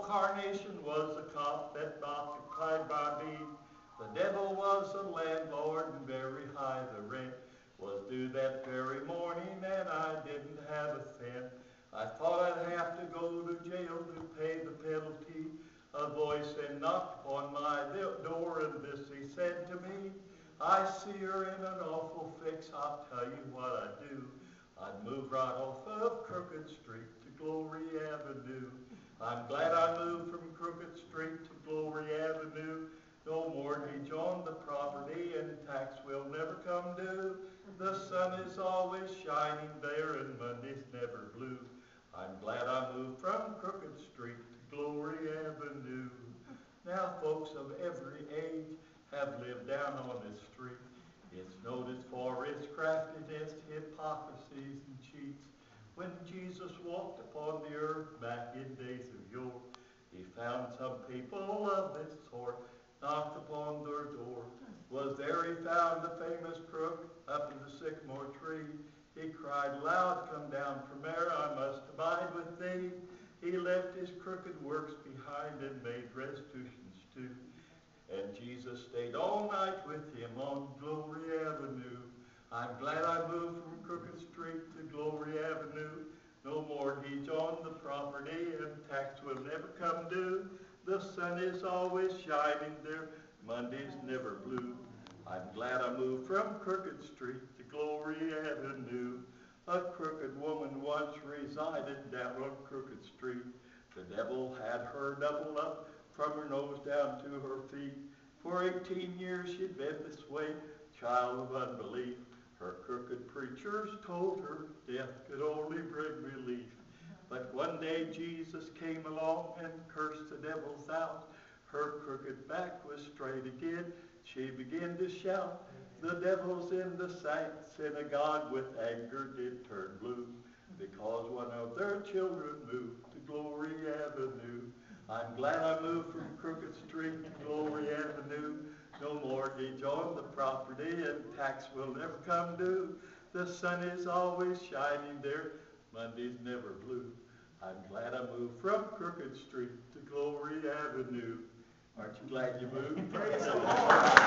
Carnation was a cop that occupied my beat. The devil was a landlord and very high the rent was due that very morning, and I didn't have a cent. I thought I'd have to go to jail to pay the penalty. A voice then knocked upon my door, and this he said to me, I see you're in an awful fix, I'll tell you what I'd do. I'd move right off of Crooked Street to Glory Avenue. I'm glad I moved from Crooked Street to Glory Avenue. No mortgage on the property and tax will never come due. The sun is always shining there and Monday's never blue. I'm glad I moved from Crooked Street to Glory Avenue. Now folks of every age have lived down on this street. It's noted for its craftiness, hypocrisies, and cheats. When Jesus walked upon the earth back in days of yore, he found some people of this sort, knocked upon their door. Was there he found the famous crook up in the sycamore tree. He cried loud, come down from there, I must abide with thee. He left his crooked works behind and made restitutions too. And Jesus stayed all night with him on Glory Avenue. I'm glad I moved from Crooked Street to Glory Avenue. No mortgage on the property and tax will never come due. The sun is always shining there, Monday's never blue. I'm glad I moved from Crooked Street to Glory Avenue. A crooked woman once resided down on Crooked Street. The devil had her doubled up from her nose down to her feet. For 18 years she'd been this way, child of unbelief. Her crooked preachers told her death could only bring relief. But one day Jesus came along and cursed the devils out. Her crooked back was straight again. She began to shout. The devils in the synagogue with anger did turn blue, because one of their children moved to Glory Avenue. I'm glad I moved from Crooked Street to Glory Avenue. No mortgage on the property and tax will never come due. The sun is always shining there, Monday's never blue. I'm glad I moved from Crooked Street to Glory Avenue. Aren't you glad you moved? Praise the Lord.